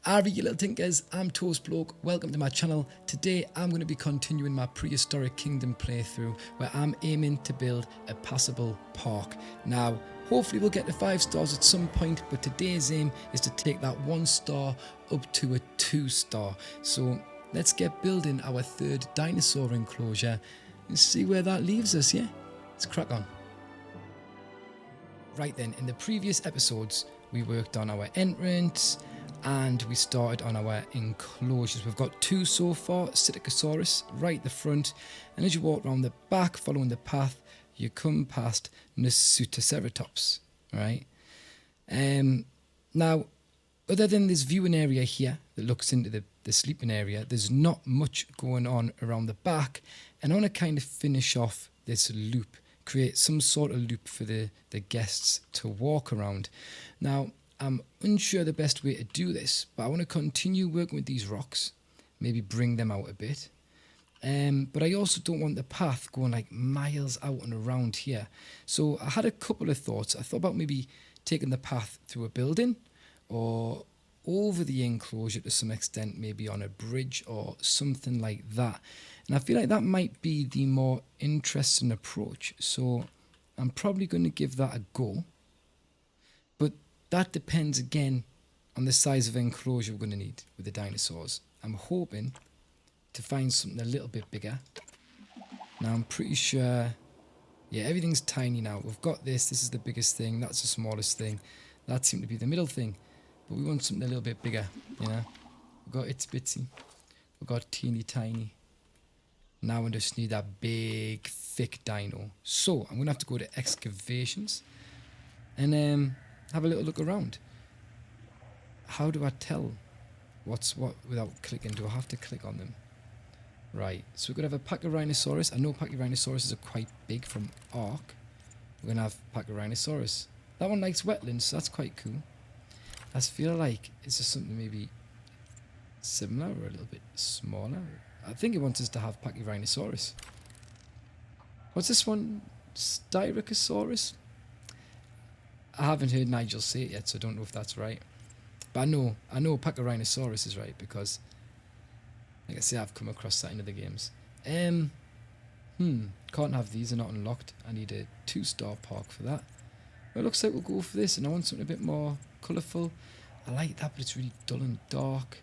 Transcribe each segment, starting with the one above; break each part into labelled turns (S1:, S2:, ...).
S1: Alright, you little tinkers, I'm Toastbloke, welcome to my channel. Today I'm going to be continuing my Prehistoric Kingdom playthrough where I'm aiming to build a passable park. Now, hopefully we'll get to 5 stars at some point, but today's aim is to take that 1 star up to a 2 star. So let's get building our 3rd dinosaur enclosure and see where that leaves us, yeah? Let's crack on. Right then, in the previous episodes we worked on our entrance, and we started on our enclosures. We've got 2 so far, Stryacosaurus right at the front, and as you walk around the back following the path, you come past Stryacosaurus, right? Now, other than this viewing area here that looks into the sleeping area, there's not much going on around the back, and I want to kind of finish off this loop, create some sort of loop for the guests to walk around. Now, I'm unsure the best way to do this, but I want to continue working with these rocks, maybe bring them out a bit. But I also don't want the path going like miles out and around here. So I had a couple of thoughts. I thought about maybe taking the path through a building or over the enclosure to some extent, maybe on a bridge or something like that. And I feel like that might be the more interesting approach. So I'm probably going to give that a go. But that depends again on the size of enclosure we're going to need with the dinosaurs. I'm hoping to find something a little bit bigger. Now I'm pretty sure, yeah, everything's tiny now. We've got this is the biggest thing, that's the smallest thing. That seemed to be the middle thing. But we want something a little bit bigger, you know. We've got itsy bitsy, we've got teeny tiny. Now we just need that big, thick dino. So I'm going to have to go to excavations and have a little look around. How do I tell what's what without clicking? Do I have to click on them? Right, so we're going to have a Pachyrhinosaurus. I know Pachyrhinosaurus are quite big from Ark. We're going to have Pachyrhinosaurus. That one likes wetlands, so that's quite cool. I feel like it's just something maybe similar or a little bit smaller. I think it wants us to have Pachyrhinosaurus. What's this one? Stryacosaurus? I haven't heard Nigel say it yet, so I don't know if that's right. But I know Pachyrhinosaurus is right because, like I say, I've come across that in other games. Can't have these, they're not unlocked. I need a 2-star park for that. Well, it looks like we'll go for this, and I want something a bit more colourful. I like that, but it's really dull and dark.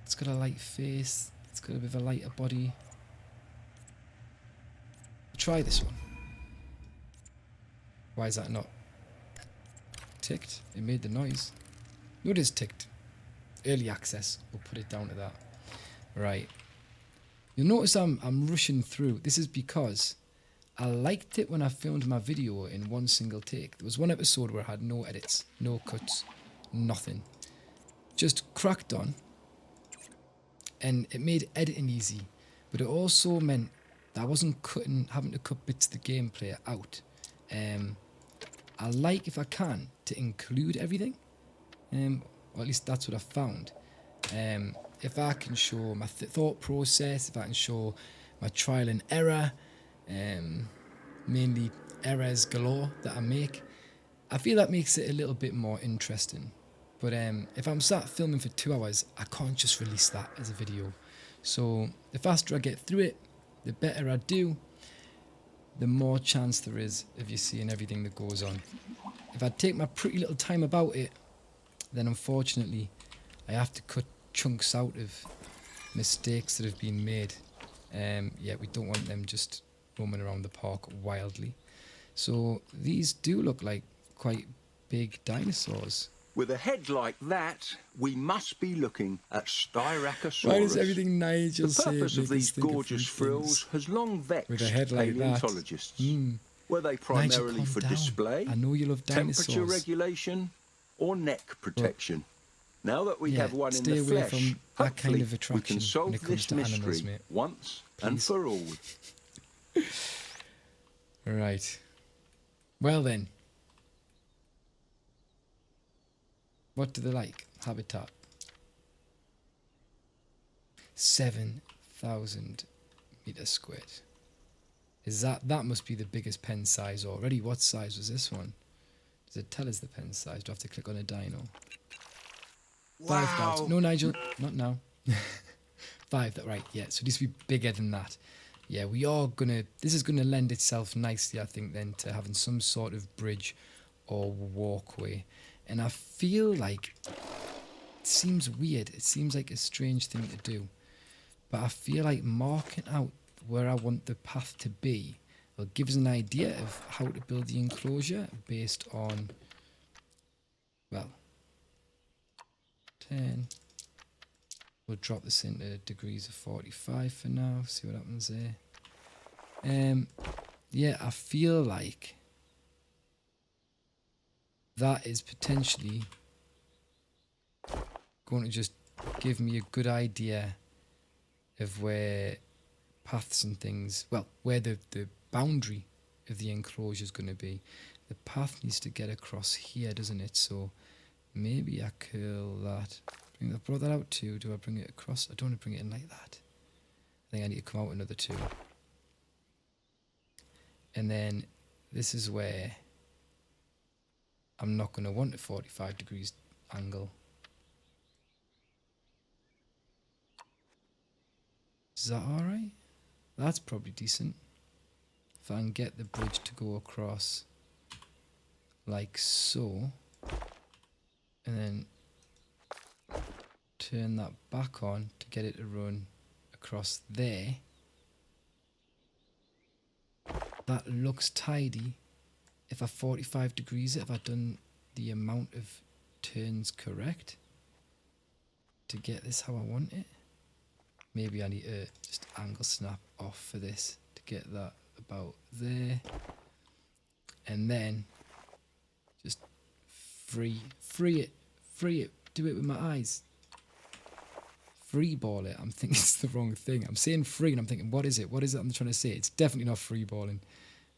S1: It's got a light face. It's got a bit of a lighter body. Try this one. Why is that not ticked? It made the noise. No, it is ticked. Early access. We'll put it down to that. Right. You'll notice I'm rushing through. This is because I liked it when I filmed my video in one single take. There was one episode where I had no edits, no cuts, nothing. Just cracked on. And it made editing easy. But it also meant that I wasn't having to cut bits of the gameplay out. I like, if I can, to include everything. Or at least that's what I found. If I can show my thought process, if I can show my trial and error, mainly errors galore that I make, I feel that makes it a little bit more interesting. But if I'm sat filming for 2 hours, I can't just release that as a video. So the faster I get through it, the better I do, the more chance there is of you seeing everything that goes on. If I take my pretty little time about it, then unfortunately I have to cut chunks out of mistakes that have been made. Yeah, we don't want them just roaming around the park wildly. So these do look like quite big dinosaurs.
S2: With a head like that, we must be looking at Stryacosaurus.
S1: Why does everything Nigel say
S2: The purpose of these gorgeous frills has long vexed
S1: with a head like
S2: paleontologists.
S1: That?
S2: Were they primarily
S1: Nigel,
S2: for
S1: down.
S2: display,
S1: I know you love dinosaurs,
S2: temperature regulation, or neck protection? But now that we have one in the
S1: away
S2: flesh,
S1: from that kind of
S2: we
S1: attraction
S2: can solve
S1: when it comes
S2: this
S1: to
S2: mystery
S1: animals, mate.
S2: once
S1: Please.
S2: and for all.
S1: Right. Well then. What do they like? Habitat. 7,000 meters squared. Is that must be the biggest pen size already. What size was this one? Does it tell us the pen size? Do I have to click on a dino? 5 now. No, Nigel, not now. 5, that right, yeah. So this will be bigger than that. Yeah, we are gonna. This is gonna lend itself nicely, I think, then to having some sort of bridge or walkway. And I feel like it seems weird. It seems like a strange thing to do, but I feel like marking out where I want the path to be will give us an idea of how to build the enclosure based on, well, 10. We'll drop this into degrees of 45 for now, see what happens there. Yeah, I feel like that is potentially going to just give me a good idea of where paths and things, well, where the boundary of the enclosure is going to be. The path needs to get across here, doesn't it? So maybe I curl that. I brought that out too. Do I bring it across? I don't want to bring it in like that. I think I need to come out another 2. And then this is where I'm not going to want a 45 degrees angle. Is that alright? That's probably decent. If I can get the bridge to go across like so, and then turn that back on to get it to run across there. That looks tidy. If I 45 degrees it, have I done the amount of turns correct to get this how I want it? Maybe I need to just angle snap off for this to get that about there. And then just free it, do it with my eyes. Free ball it. I'm thinking it's the wrong thing. I'm saying free and I'm thinking, what is it? What is it I'm trying to say? It's definitely not free balling.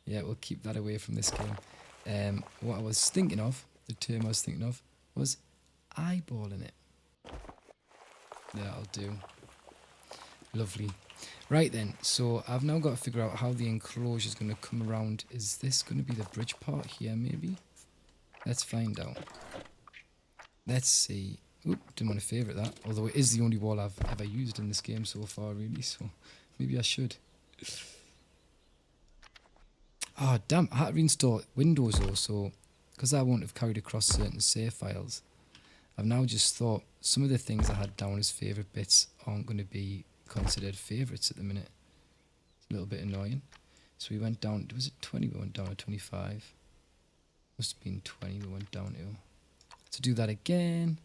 S1: Yeah, we'll keep that away from this game. What I was thinking of, the term I was thinking of, was eyeballing it. That'll do. Lovely. Right then, so I've now got to figure out how the enclosure is going to come around. Is this going to be the bridge part here, maybe? Let's find out. Let's see. Oop, didn't want to favourite that. Although it is the only wall I've ever used in this game so far, really. So maybe I should. Oh, damn. I had to reinstall Windows also. Because I won't have carried across certain save files. I've now just thought some of the things I had down as favourite bits aren't going to be considered favourites at the minute. It's a little bit annoying. So we went down, was it 20? We went down to 25. Must have been 20 we went down to. To do that again.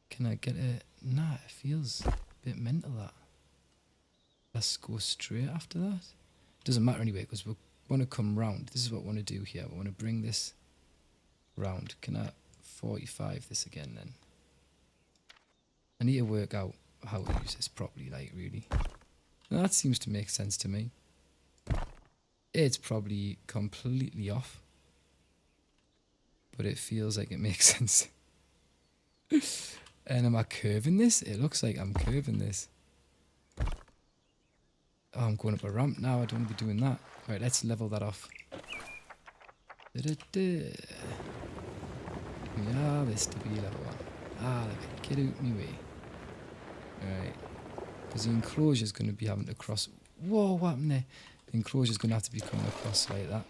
S1: Can I get it? Nah, it feels a bit mental that. Let's go straight after that. Doesn't matter anyway because we want to come round. This is what I want to do here. I want to bring this round. Can I 45 this again then? I need to work out how to use this properly, like really. Now, that seems to make sense to me. It's probably completely off. But it feels like it makes sense. And am I curving this? It looks like I'm curving this. Oh, I'm going up a ramp now. I don't want to be doing that. Right, let's level that off. Yeah, this to be level 1. Ah, get out my way. Right. Because the enclosure is going to be having to cross. Whoa, what happened there? The enclosure is going to have to be coming across like that.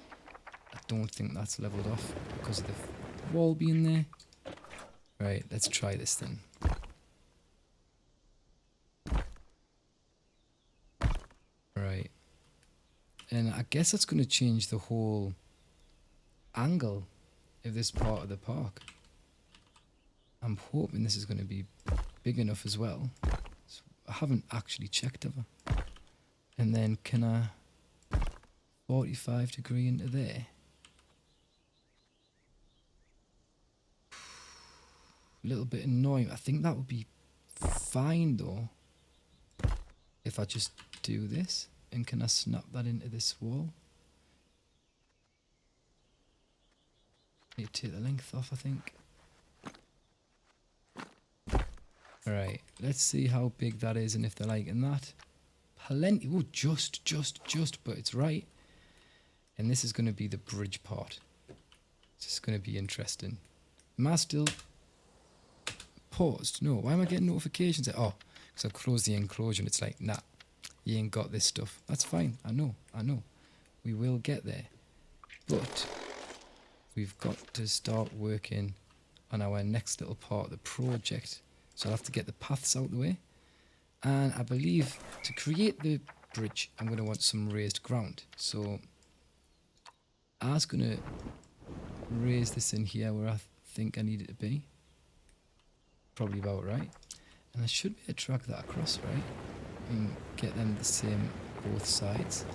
S1: I don't think that's leveled off because of the wall being there. Right, let's try this then. Right. And I guess that's going to change the whole angle of this part of the park. I'm hoping this is going to be big enough as well. So I haven't actually checked ever. And then can I 45 degree into there? A little bit annoying. I think that would be fine though if I just do this. And can I snap that into this wall? Need to take the length off, I think. Alright, let's see how big that is and if they're liking that. Plenty. Oh, just, but it's right. And this is going to be the bridge part. This is going to be interesting. Am I still paused? No. Why am I getting notifications? Oh, because I've closed the enclosure and it's like, nah, you ain't got this stuff. That's fine. I know. We will get there. But we've got to start working on our next little part of the project. So I'll have to get the paths out the way. And I believe to create the bridge, I'm going to want some raised ground. So I was going to raise this in here where I think I need it to be. Probably about right. And I should be able to drag that across, right? And get them the same both sides.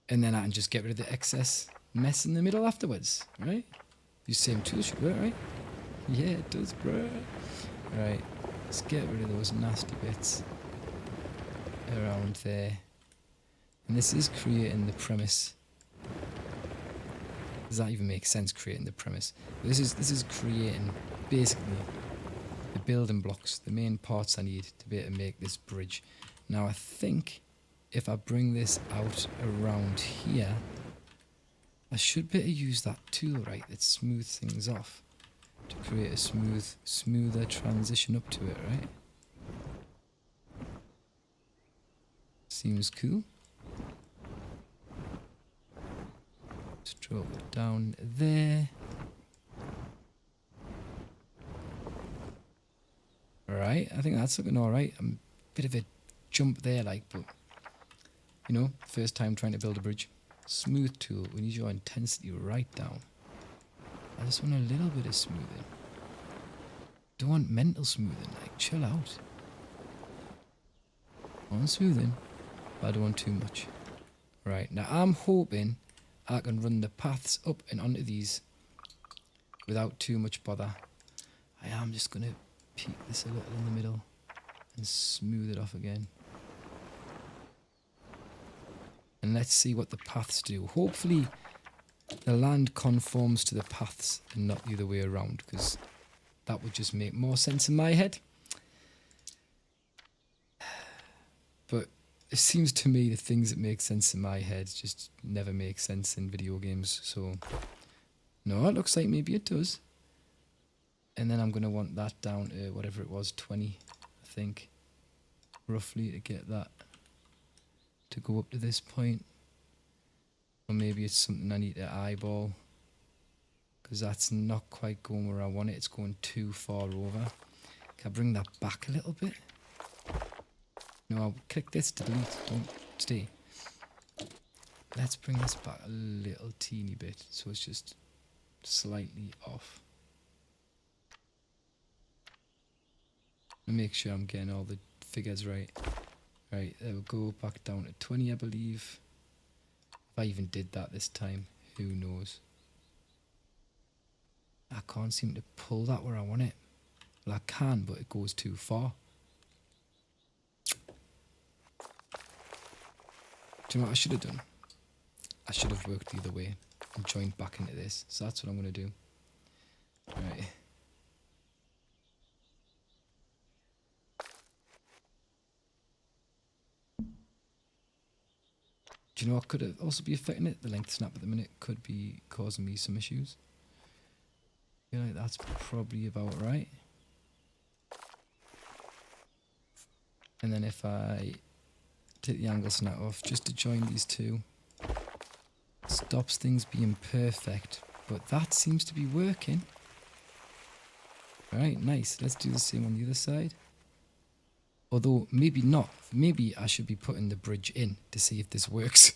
S1: And then I can just get rid of the excess mess in the middle afterwards, right? Use same tool should work, right? Yeah, it does, bruh. Right, let's get rid of those nasty bits around there. And this is creating the premise. Does that even make sense, creating the premise? This is creating basically the building blocks, the main parts I need to be able to make this bridge. Now I think if I bring this out around here, I should be able to use that tool, right, that smooths things off to create a smoother transition up to it, right? Seems cool. Let's drop it down there. Right, I think that's looking alright. A bit of a jump there, like, but, you know, first time trying to build a bridge. Smooth tool, we need your intensity right down. I just want a little bit of smoothing. Don't want mental smoothing, like, chill out. I want smoothing, but I don't want too much. Right, now I'm hoping I can run the paths up and onto these without too much bother. I am just going to peak this a little in the middle and smooth it off again. And let's see what the paths do. Hopefully the land conforms to the paths and not the other way around, because that would just make more sense in my head. But it seems to me the things that make sense in my head just never make sense in video games. So, no, it looks like maybe it does. And then I'm going to want that down to whatever it was, 20, I think, roughly, to get that to go up to this point. Or maybe it's something I need to eyeball, because that's not quite going where I want it. It's going too far over. Can I bring that back a little bit? No, I'll click this to delete. Don't stay. Let's bring this back a little teeny bit so it's just slightly off. Make sure I'm getting all the figures right. Right, there we go, back down to 20, I believe. If I even did that this time, who knows. I can't seem to pull that where I want it. Well, I can, but it goes too far. Do you know what I should have done? I should have worked the other way and joined back into this. So that's what I'm going to do. Right. Do you know what could also be affecting it? The length snap at the minute could be causing me some issues. I feel like that's probably about right. And then if I take the angle snap off just to join these two, stops things being perfect. But that seems to be working. Alright, nice. Let's do the same on the other side. Although, maybe not. Maybe I should be putting the bridge in to see if this works.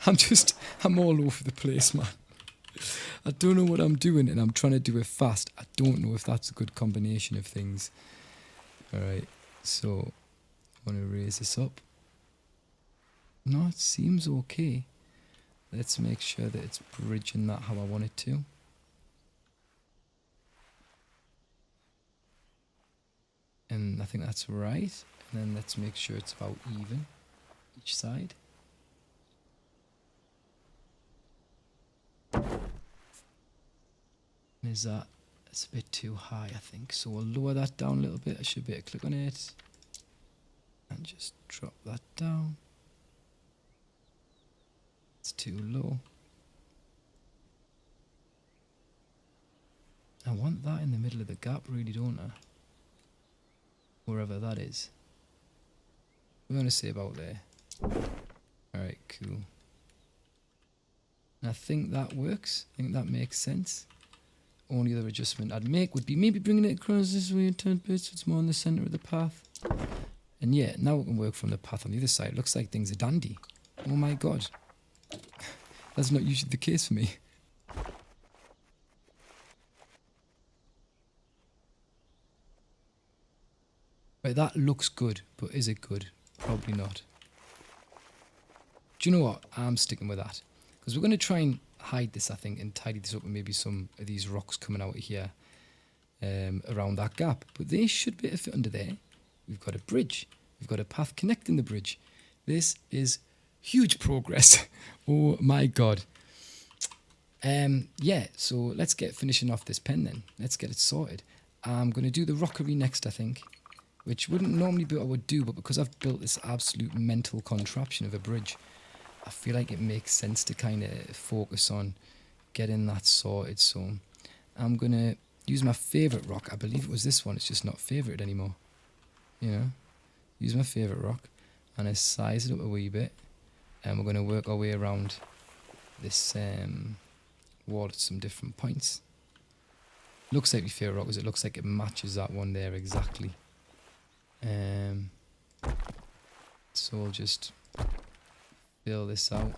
S1: I'm all over the place, man. I don't know what I'm doing and I'm trying to do it fast. I don't know if that's a good combination of things. Alright, so I want to raise this up. No, it seems okay. Let's make sure that it's bridging that how I want it to. And I think that's right. And then let's make sure it's about even each side. Is that? It's a bit too high, I think. So we'll lower that down a little bit. I should be able to click on it. And just drop that down. It's too low. I want that in the middle of the gap, really, don't I? Wherever that is. We're going to say about there. Alright, cool. And I think that works. I think that makes sense. Only other adjustment I'd make would be maybe bringing it across this way a tad bit so it's more in the centre of the path. And yeah, now it can work from the path on the other side. Looks like things are dandy. Oh my god. That's not usually the case for me. Right, that looks good, but is it good? Probably not. Do you know what? I'm sticking with that. Because we're going to try and hide this, I think, and tidy this up with maybe some of these rocks coming out of here around that gap. But they should be able to fit under there. We've got a bridge. We've got a path connecting the bridge. This is huge progress. Oh my god. Yeah, so let's get finishing off this pen then. Let's get it sorted. I'm going to do the rockery next, I think. Which wouldn't normally be what I would do, but because I've built this absolute mental contraption of a bridge, I feel like it makes sense to kind of focus on getting that sorted. So I'm going to use my favourite rock. I believe it was this one. It's just not favourite anymore. You know, use my favourite rock and I size it up a wee bit. And we're going to work our way around this wall at some different points. Looks like my favourite rock because it looks like it matches that one there exactly. So I'll just fill this out.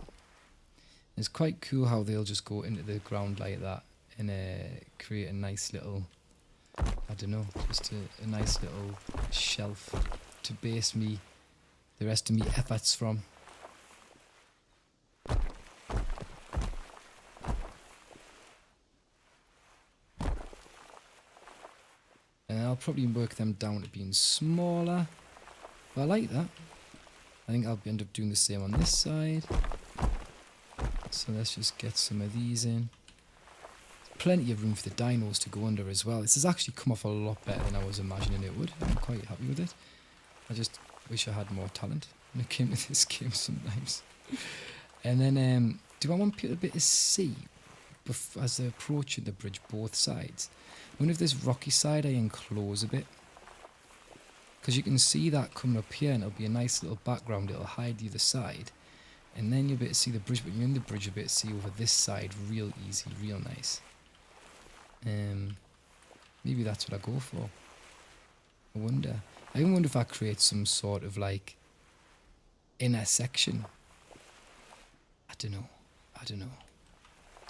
S1: It's quite cool how they'll just go into the ground like that and create a nice little, I don't know, just a nice little shelf to base me the rest of me efforts from. And I'll probably work them down to being smaller. But I like that. I think I'll end up doing the same on this side. So let's just get some of these in. Plenty of room for the dinos to go under as well. This has actually come off a lot better than I was imagining it would. I'm quite happy with it. I just wish I had more talent when it came to this game sometimes. And then, do I want people to be able to see as they're approaching the bridge both sides? I wonder if this rocky side I enclose a bit. Because you can see that coming up here and it'll be a nice little background. It'll hide the other side. And then you'll be able to see the bridge, but you're in the bridge, you'll be able to see over this side real easy, real nice. Maybe that's what I go for. I wonder. I even wonder if I create some sort of like inner section. I don't know.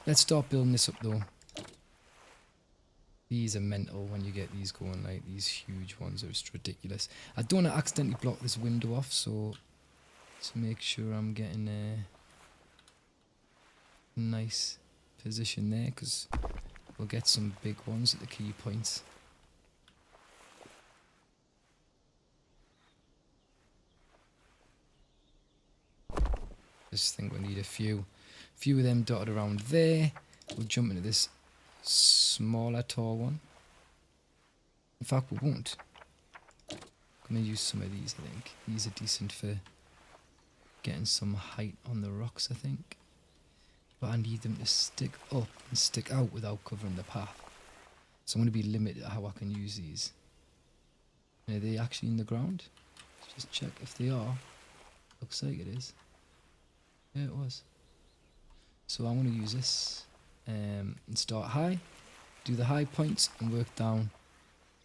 S1: Let's start building this up though. These are mental when you get these going, like these huge ones are just ridiculous. I don't want to accidentally block this window off, so to make sure I'm getting a nice position there, because we'll get some big ones at the key points. Just think we need a few of them dotted around there. We'll jump into this smaller tall one. In fact, we won't. I'm going to use some of these, I think. These are decent for getting some height on the rocks, I think. But I need them to stick up and stick out without covering the path. So I'm going to be limited at how I can use these. And are they actually in the ground? Let's just check if they are. Looks like it is. Yeah, it was. So I'm going to use this and start high, do the high points and work down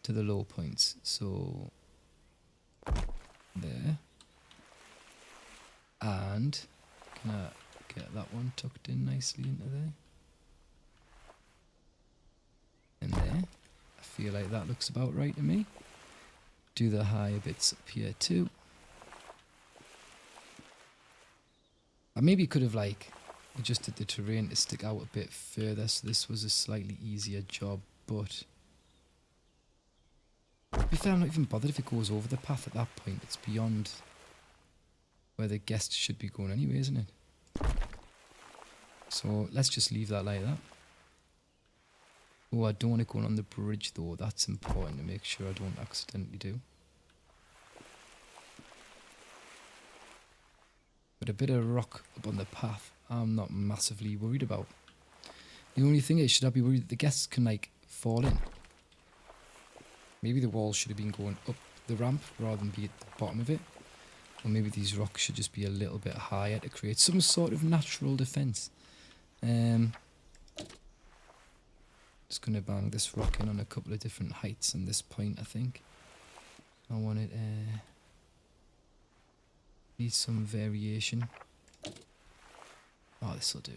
S1: to the low points. So there. And can I get that one tucked in nicely into there? And there. I feel like that looks about right to me. Do the higher bits up here too. I maybe could have like adjusted the terrain to stick out a bit further, so this was a slightly easier job, but to be fair, I'm not even bothered if it goes over the path at that point. It's beyond where the guests should be going anyway, isn't it? So let's just leave that like that. Oh, I don't want it going on the bridge though. That's important to make sure I don't accidentally do. But a bit of rock up on the path, I'm not massively worried about. The only thing is, should I be worried that the guests can like fall in. Maybe the wall should have been going up the ramp rather than be at the bottom of it. Or maybe these rocks should just be a little bit higher to create some sort of natural defense. Just going to bang this rock in on a couple of different heights on this point, I think. I want it need some variation. Oh, this will do.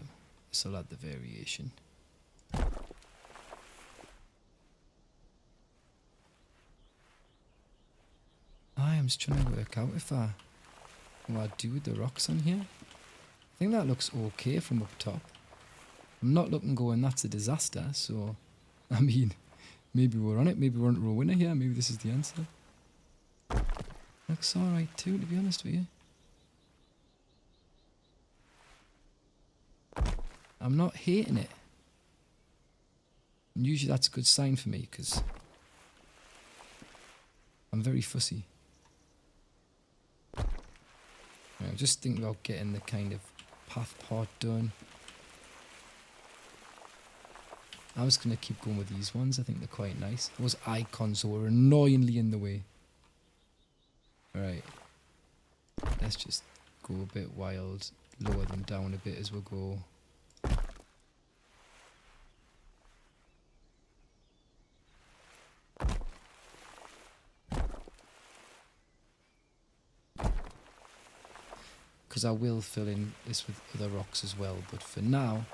S1: This will add the variation. I'm just trying to work out if what I do with the rocks on here. I think that looks okay from up top. I'm not looking going, that's a disaster, so I mean, maybe we're on it, maybe we're on to a winner here, maybe this is the answer. Looks alright too, to be honest with you. I'm not hating it. And usually that's a good sign for me, because I'm very fussy. I'm just thinking about getting the kind of path part done. I'm just going to keep going with these ones. I think they're quite nice. Those icons were annoyingly in the way. Right. Let's just go a bit wild. Lower them down a bit as we go. Because I will fill in this with other rocks as well. But for now,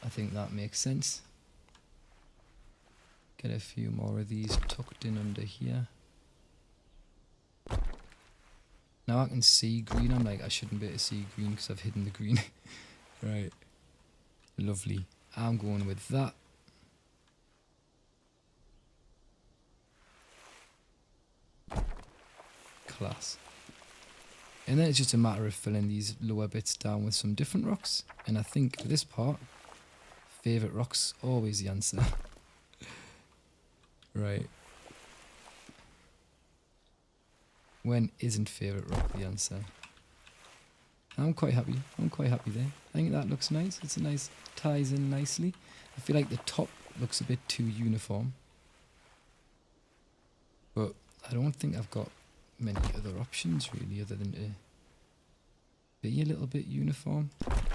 S1: I think that makes sense. Get a few more of these tucked in under here. Now I can see green. I'm like, I shouldn't be able to see green because I've hidden the green. Right. Lovely. I'm going with that. Class. And then it's just a matter of filling these lower bits down with some different rocks. And I think for this part, favourite rocks, always the answer. Right. When isn't favourite rock the answer? I'm quite happy. I'm quite happy there. I think that looks nice. It's a nice, ties in nicely. I feel like the top looks a bit too uniform. But I don't think I've got many other options really other than to be a little bit uniform.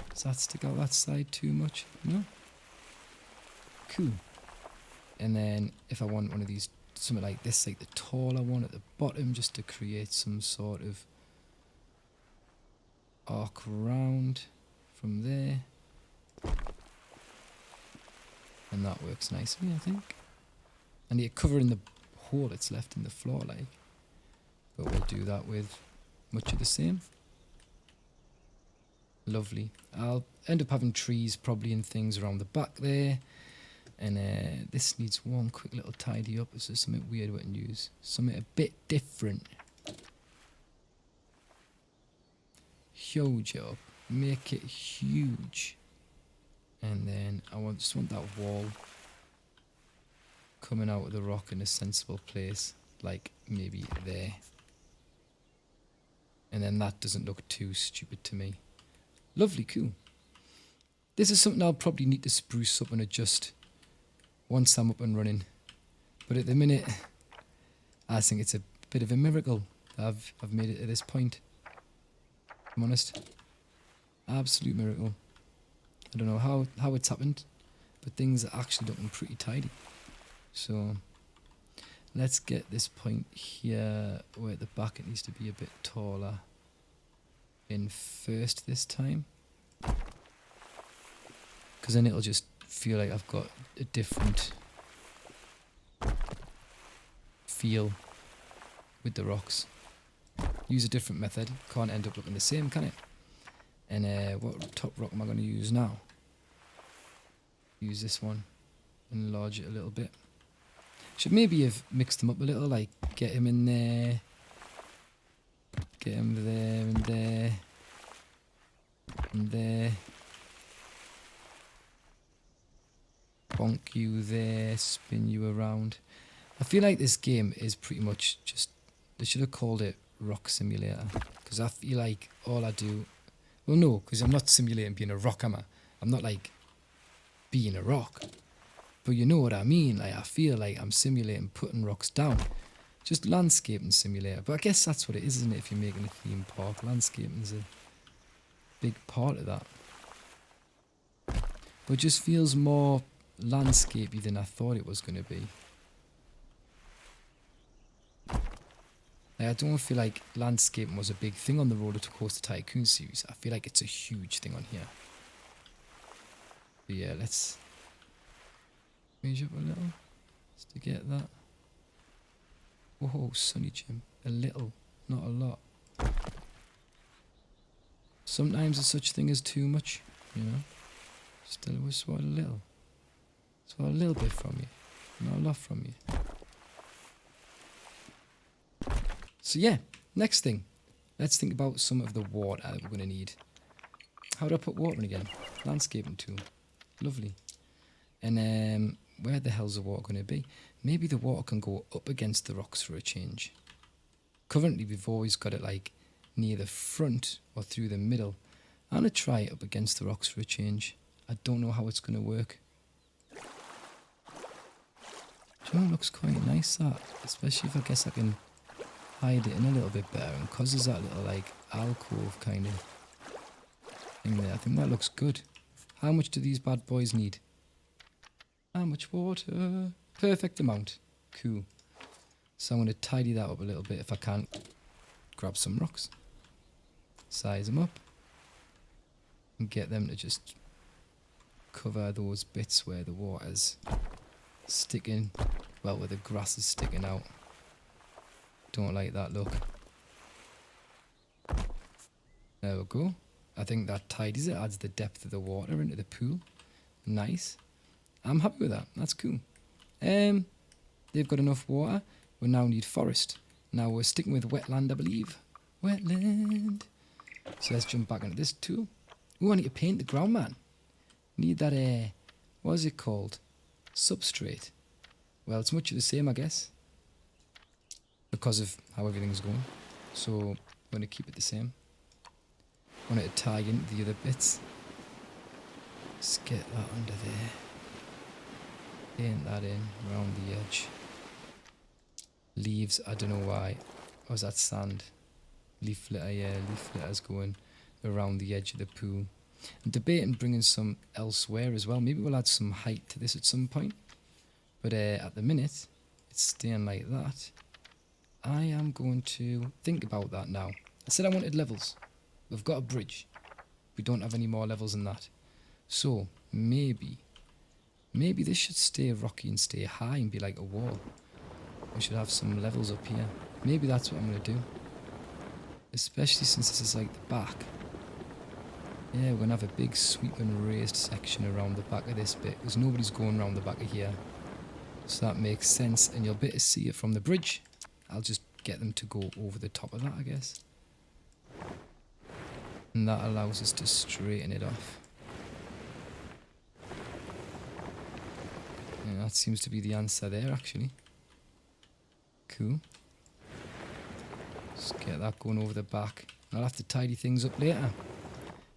S1: Does that stick out that side too much? No? Cool. And then if I want one of these, something like this, like the taller one at the bottom, just to create some sort of arc round from there. And that works nicely, I think. And you're covering the hole that's left in the floor, like. But we'll do that with much of the same. Lovely. I'll end up having trees probably and things around the back there. And this needs one quick little tidy up. This is something weird we can use. Something a bit different. Huge it up. Make it huge. And then I just want that wall coming out of the rock in a sensible place. Like maybe there. And then that doesn't look too stupid to me. Lovely, cool. This is something I'll probably need to spruce up and adjust once I'm up and running. But at the minute, I think it's a bit of a miracle that I've made it to this point. If I'm honest. Absolute miracle. I don't know how it's happened, but things are actually looking pretty tidy. So let's get this point here where at the back it needs to be a bit taller in first this time. Because then it'll just feel like I've got a different feel with the rocks. Use a different method. Can't end up looking the same, can it? And what top rock am I going to use now? Use this one. Enlarge it a little bit. Should maybe have mixed them up a little, like get him in there, get him there and there, and there. Bonk you there, spin you around. I feel like this game is pretty much just, they should have called it Rock Simulator. Because I feel like all I do, well no, because I'm not simulating being a rock, am I? I'm not like being a rock. But you know what I mean, like I feel like I'm simulating putting rocks down. Just landscaping simulator. But I guess that's what it is, isn't it, if you're making a theme park? Landscaping is a big part of that. But it just feels more landscapey than I thought it was going to be. Like, I don't feel like landscaping was a big thing on the Roller Coaster Tycoon series. I feel like it's a huge thing on here. But yeah, let's change up a little just to get that. Whoa, Sunny Jim. A little, not a lot. Sometimes there's such thing as too much, you know. Still, we swat a little. Swat a little bit from you, not a lot from you. So yeah, next thing. Let's think about some of the water that we're going to need. How do I put water in again? Landscaping tool. Lovely. And where the hell's the water going to be? Maybe the water can go up against the rocks for a change. Currently, we've always got it like near the front or through the middle. I'm going to try it up against the rocks for a change. I don't know how it's going to work. Do you know, it looks quite nice, that. Especially if I guess I can hide it in a little bit better. And because there's that little like alcove kind of thing there, I think that looks good. How much do these bad boys need? How much water? Perfect amount. Cool. So I'm going to tidy that up a little bit if I can. Grab some rocks. Size them up. And get them to just cover those bits where the water's sticking. Well, where the grass is sticking out. Don't like that look. There we go. I think that tidies it, adds the depth of the water into the pool. Nice. I'm happy with that. That's cool. They've got enough water. We now need forest. Now we're sticking with wetland, I believe. Wetland. So let's jump back into this tool. Ooh, I need to paint the ground, man. Need that, what is it called? Substrate. Well, it's much of the same, I guess. Because of how everything's going. So, I'm going to keep it the same. I want it to tie into the other bits. Just get that under there. Paint that in around the edge. Leaves, I don't know why. Or is that sand? Leaf litter, yeah, leaf litter's going around the edge of the pool. I'm debating bringing some elsewhere as well. Maybe we'll add some height to this at some point. But at the minute, it's staying like that. I am going to think about that now. I said I wanted levels. We've got a bridge. We don't have any more levels than that. So, maybe this should stay rocky and stay high and be like a wall. We should have some levels up here. Maybe that's what I'm going to do. Especially since this is like the back. Yeah, we're going to have a big sweeping raised section around the back of this bit. Because nobody's going around the back of here. So that makes sense. And you'll be able to see it from the bridge. I'll just get them to go over the top of that, I guess. And that allows us to straighten it off. Yeah, that seems to be the answer there, actually. Cool. Just get that going over the back. I'll have to tidy things up later.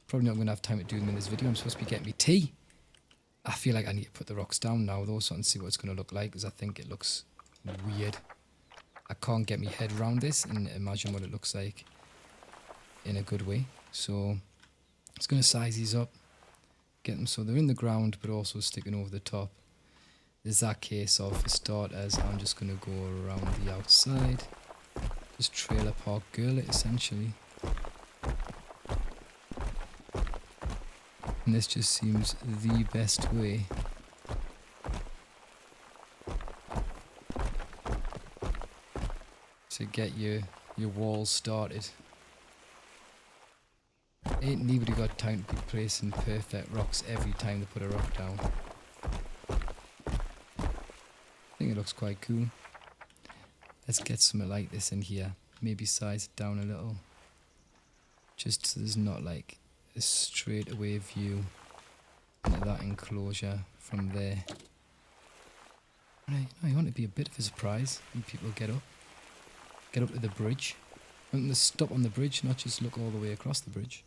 S1: Probably not going to have time to do them in this video. I'm supposed to be getting me tea. I feel like I need to put the rocks down now, though, so I can see what it's going to look like, because I think it looks weird. I can't get my head around this and imagine what it looks like in a good way. So, it's going to size these up. Get them so they're in the ground, but also sticking over the top. There's that case of, for starters, I'm just going to go around the outside. Just trailer park girl it, essentially. And this just seems the best way. To get your walls started. Ain't nobody got time to be placing perfect rocks every time they put a rock down. I think it looks quite cool. Let's get something like this in here. Maybe size it down a little. Just so there's not like a straight away view into that enclosure from there. Right, no, you want it to be a bit of a surprise when people get up. Get up to the bridge. I want them to stop on the bridge, not just look all the way across the bridge.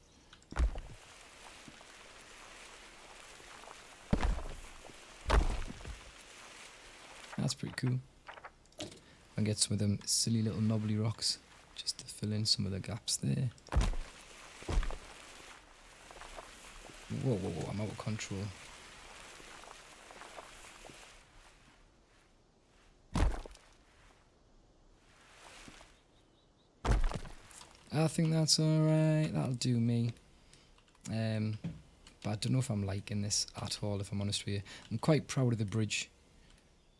S1: That's pretty cool. And get some of them silly little knobbly rocks just to fill in some of the gaps there. Whoa, whoa, whoa, I'm out of control. I think that's alright, that'll do me. But I don't know if I'm liking this at all, if I'm honest with you. I'm quite proud of the bridge.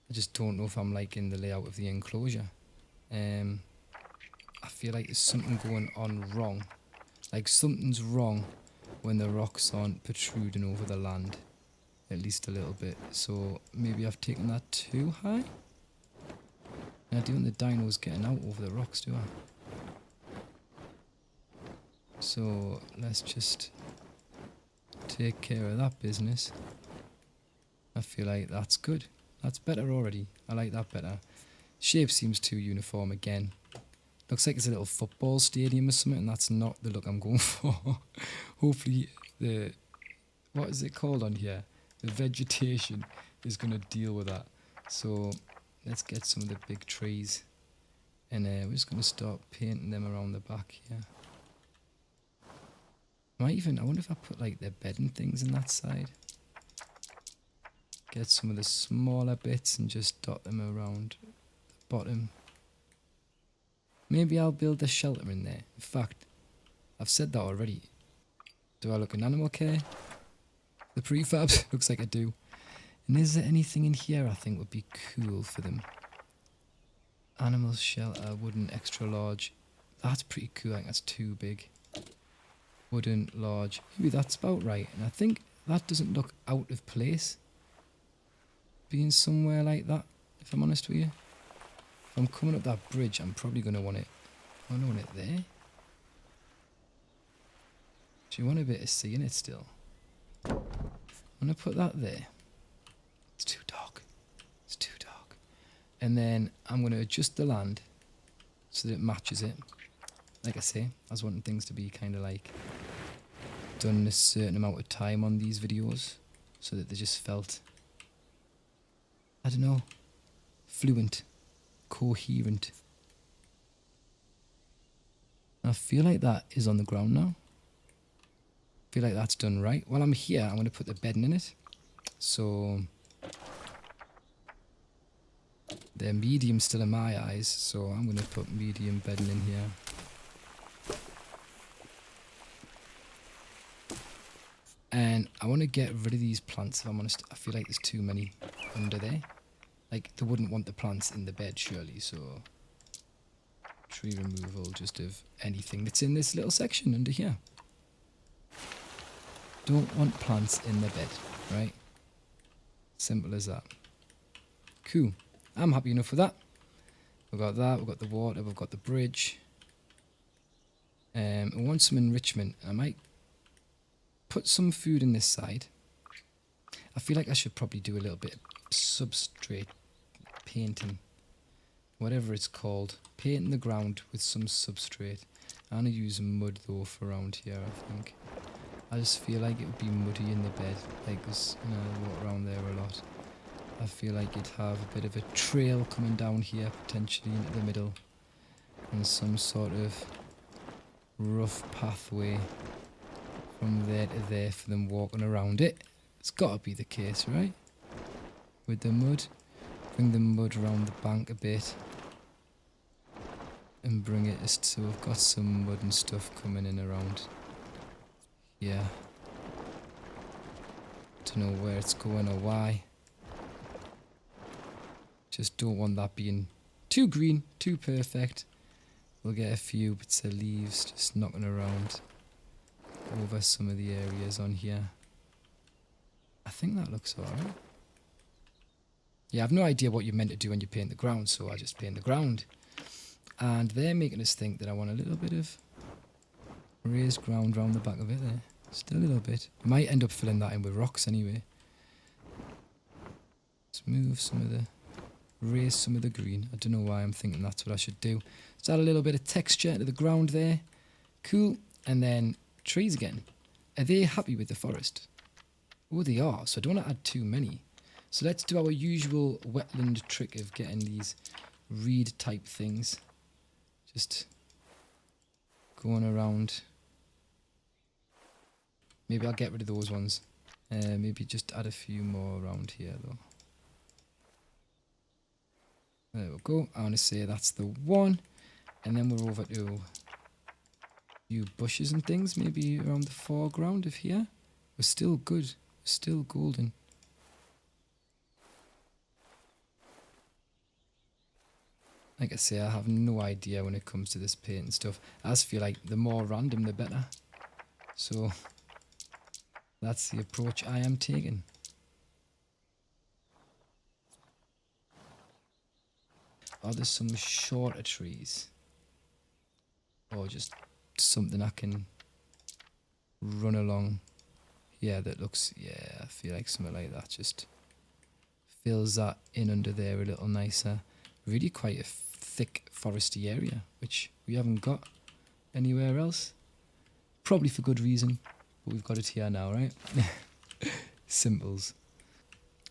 S1: I just don't know if I'm liking the layout of the enclosure. I feel like there's something going on wrong. Like something's wrong when the rocks aren't protruding over the land. At least a little bit. So maybe I've taken that too high? And I do want the dinos getting out over the rocks, do I? So let's just take care of that business. I feel like that's good. That's better already. I like that better. Shape seems too uniform again. Looks like it's a little football stadium or something, and that's not the look I'm going for. Hopefully the... what is it called on here? The vegetation is going to deal with that. So let's get some of the big trees. And we're just going to start painting them around the back here. I wonder if I put like their bedding things in that side. Get some of the smaller bits and just dot them around the bottom. Maybe I'll build a shelter in there. In fact, I've said that already. Do I look in animal care? The prefabs? Looks like I do. And is there anything in here I think would be cool for them? Animal shelter, wooden extra large. That's pretty cool. I think that's too big. Wooden large. Maybe that's about right. And I think that doesn't look out of place. Being somewhere like that, if I'm honest with you. If I'm coming up that bridge, I'm probably going to want it. I don't want it there. Do you want a bit of seeing it still? I'm going to put that there. It's too dark. It's too dark. And then I'm going to adjust the land so that it matches it. Like I say, I was wanting things to be kind of like done a certain amount of time on these videos so that they just felt, I don't know, fluent, coherent. And I feel like that is on the ground now. I feel like that's done right. While I'm here, I'm going to put the bedding in it. So they're medium still in my eyes, so I'm going to put medium bedding in here. And I want to get rid of these plants, if I'm honest. I feel like there's too many under there. Like, they wouldn't want the plants in the bed, surely, so... tree removal, just of anything that's in this little section under here. Don't want plants in the bed, right? Simple as that. Cool. I'm happy enough with that. We've got that, we've got the water, we've got the bridge. I want some enrichment. I might put some food in this side. I feel like I should probably do a little bit of substrate painting. Whatever it's called. Painting the ground with some substrate. I'm going to use mud though for around here, I think. I just feel like it would be muddy in the bed. Like there's, you know, I walk around there a lot. I feel like you'd have a bit of a trail coming down here, potentially into the middle. And some sort of rough pathway from there to there for them walking around it. It's got to be the case, right? With the mud. Bring the mud around the bank a bit. And bring it just so we've got some mud and stuff coming in around. Yeah. Don't know where it's going or why. Just don't want that being too green, too perfect. We'll get a few bits of leaves just knocking around over some of the areas on here. I think that looks alright. Yeah, I've no idea what you're meant to do when you paint the ground, so I just paint the ground. And they're making us think that I want a little bit of raised ground round the back of it there. Just a little bit. I might end up filling that in with rocks anyway. Let's move some of the... raise some of the green. I don't know why I'm thinking that's what I should do. Let's add a little bit of texture to the ground there. Cool. And then trees again. Are they happy with the forest? Oh, they are. So I don't want to add too many. So let's do our usual wetland trick of getting these reed type things. Just going around. Maybe I'll get rid of those ones. Maybe just add a few more around here though. There we go. I want to say that's the one. And then we're over to a few bushes and things, maybe around the foreground of here. We're still good. We're still golden. Like I say, I have no idea when it comes to this paint and stuff. I just feel like the more random, the better. So that's the approach I am taking. Are there some shorter trees? Or just something I can run along? Yeah, that looks, yeah, I feel like something like that just fills that in under there a little nicer. Really quite a thick foresty area, which we haven't got anywhere else. Probably for good reason, but we've got it here now, right? Simples.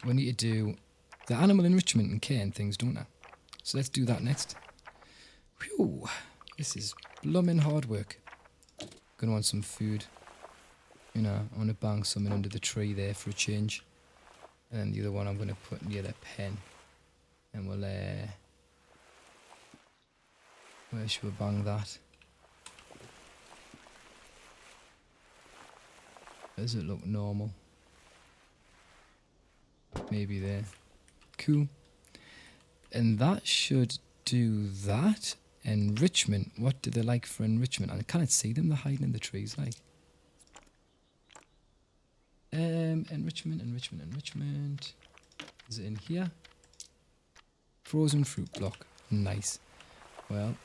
S1: We need to do the animal enrichment and care and things, don't I? So let's do that next. Whew, this is blooming hard work. Gonna want some food. You know, I want to bang something under the tree there for a change. And then the other one I'm going to put near the pen. And we'll, where should we bang that? Does it look normal? Maybe there. Cool. And that should do that. Enrichment. What do they like for enrichment? I can't see them. They're hiding in the trees, like. Enrichment. Is it in here? Frozen fruit block. Nice. Well,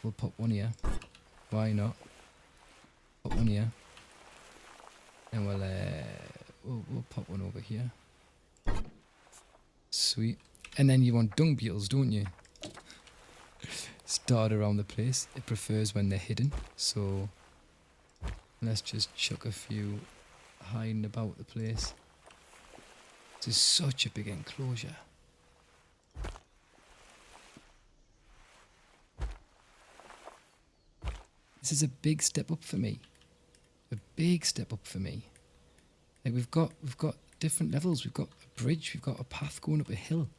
S1: we'll put one here. Why not? Put one here. And we'll pop one over here. Sweet. And then you want dung beetles, don't you? Start around the place. It prefers when they're hidden. So let's just chuck a few hiding about the place. This is such a big enclosure. This is a big step up for me. A big step up for me. Like we've got different levels. We've got a bridge. We've got a path going up a hill.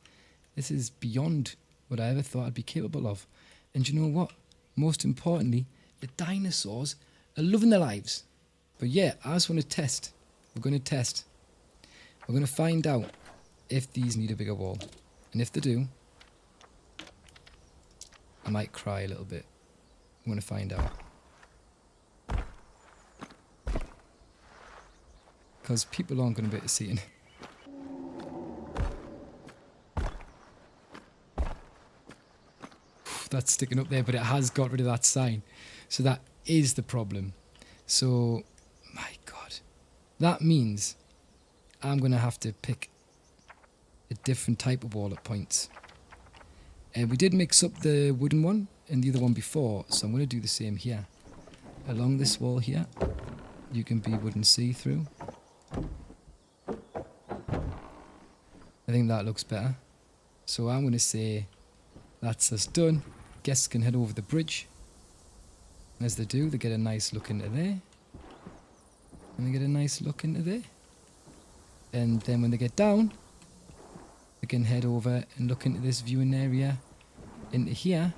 S1: This is beyond what I ever thought I'd be capable of. And you know what? Most importantly, the dinosaurs are loving their lives. But yeah, I just want to test. We're going to test. We're going to find out if these need a bigger wall. And if they do, I might cry a little bit. I'm going to find out. Because people aren't going to be able to see it. That's sticking up there, but it has got rid of that sign. So that is the problem. So, my God. That means I'm going to have to pick a different type of wall at points. And we did mix up the wooden one and the other one before, so I'm going to do the same here. Along this wall here, you can be wooden see-through. I think that looks better. So I'm going to say that's us done. Guests can head over the bridge. And as they do, they get a nice look into there. And they get a nice look into there. And then when they get down, they can head over and look into this viewing area into here.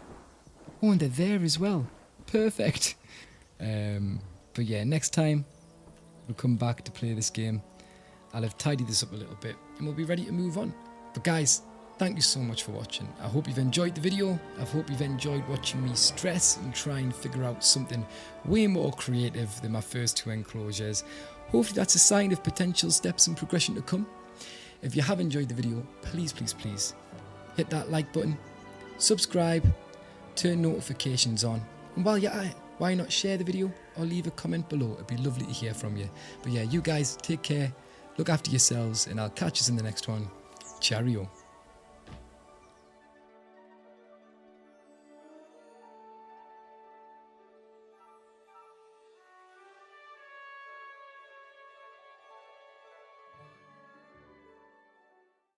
S1: Oh, and they're there as well. Perfect. But yeah, next time we'll come back to play this game. I'll have tidied this up a little bit and we'll be ready to move on. But guys, thank you so much for watching. I hope you've enjoyed the video. I hope you've enjoyed watching me stress and try and figure out something way more creative than my first two enclosures. Hopefully that's a sign of potential steps and progression to come. If you have enjoyed the video, please hit that like button, subscribe, turn notifications on, and while you're at it, why not share the video or leave a comment below? It'd be lovely to hear from you. But yeah, you guys take care, look after yourselves, and I'll catch you in the next one. Cheerio.